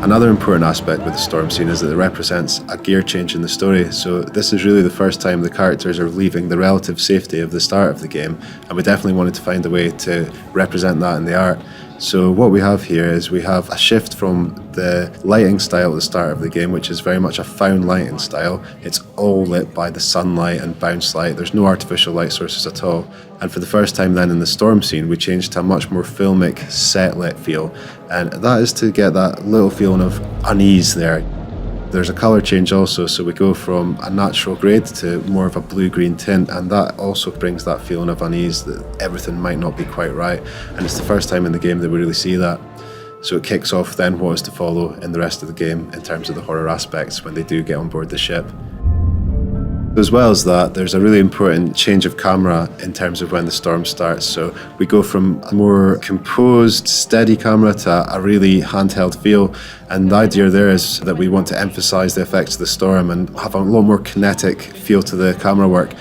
Another important aspect with the storm scene is that it represents a gear change in the story. So this is really the first time the characters are leaving the relative safety of the start of the game, and we definitely wanted to find a way to represent that in the art. So what we have here is we have a shift from the lighting style at the start of the game, which is very much a found lighting style. It's all lit by the sunlight and bounce light. There's no artificial light sources at all. And for the first time then in the storm scene, we changed to a much more filmic, set-lit feel. And that is to get that little feeling of unease there. There's a colour change also, so we go from a natural grade to more of a blue-green tint, and that also brings that feeling of unease that everything might not be quite right. And it's the first time in the game that we really see that. So it kicks off then what is to follow in the rest of the game in terms of the horror aspects when they do get on board the ship. As well as that, there's a really important change of camera in terms of when the storm starts. So we go from a more composed, steady camera to a really handheld feel. And the idea there is that we want to emphasize the effects of the storm and have a lot more kinetic feel to the camera work.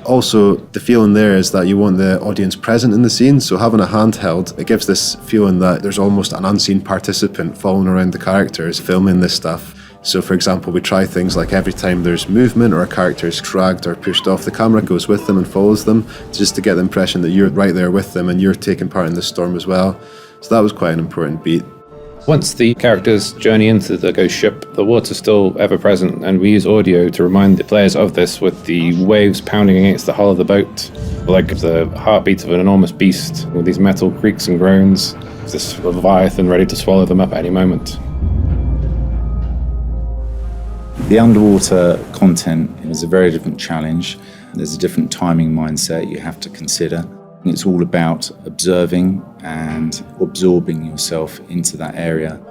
Also, the feeling there is that you want the audience present in the scene, so having a handheld, it gives this feeling that there's almost an unseen participant following around the characters filming this stuff. So for example, we try things like every time there's movement or a character is dragged or pushed off, the camera goes with them and follows them, just to get the impression that you're right there with them and you're taking part in the storm as well. So that was quite an important beat. Once the characters journey into the ghost ship, the water's still ever present, and we use audio to remind the players of this with the waves pounding against the hull of the boat, like the heartbeat of an enormous beast with these metal creaks and groans, this leviathan ready to swallow them up at any moment. The underwater content is a very different challenge. There's a different timing mindset you have to consider. It's all about observing and absorbing yourself into that area.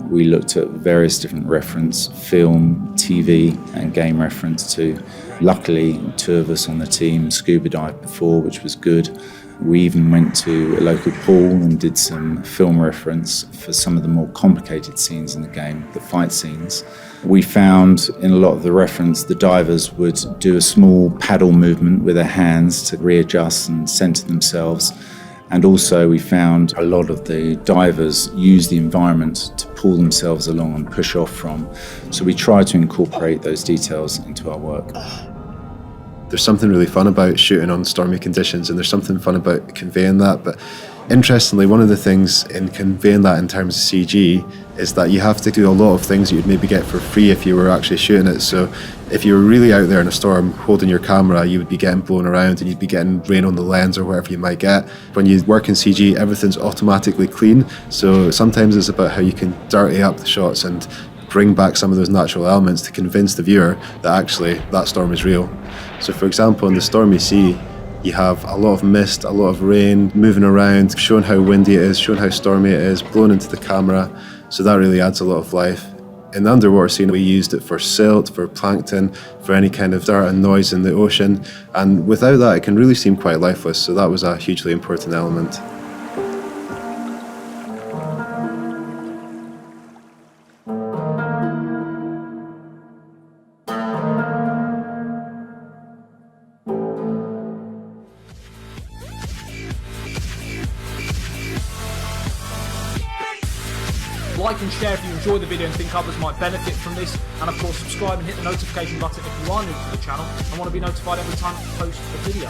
We looked at various different reference, film, TV and game reference too. Luckily, 2 of us on the team scuba dived before, which was good. We even went to a local pool and did some film reference for some of the more complicated scenes in the game, the fight scenes. We found in a lot of the reference, the divers would do a small paddle movement with their hands to readjust and center themselves. And also we found a lot of the divers use the environment to pull themselves along and push off from. So we try to incorporate those details into our work. There's something really fun about shooting on stormy conditions, and there's something fun about conveying that. But interestingly, one of the things in conveying that in terms of CG is that you have to do a lot of things you'd maybe get for free if you were actually shooting it. So if you were really out there in a storm holding your camera, you would be getting blown around and you'd be getting rain on the lens or whatever you might get. When you work in CG, everything's automatically clean. So sometimes it's about how you can dirty up the shots and bring back some of those natural elements to convince the viewer that actually that storm is real. So for example, in the stormy sea, you have a lot of mist, a lot of rain moving around, showing how windy it is, showing how stormy it is, blowing into the camera. So that really adds a lot of life. In the underwater scene, we used it for silt, for plankton, for any kind of dirt and noise in the ocean. And without that, it can really seem quite lifeless. So that was a hugely important element. Like and share if you enjoy the video and think others might benefit from this, and of course subscribe and hit the notification button if you are new to the channel and want to be notified every time I post a video.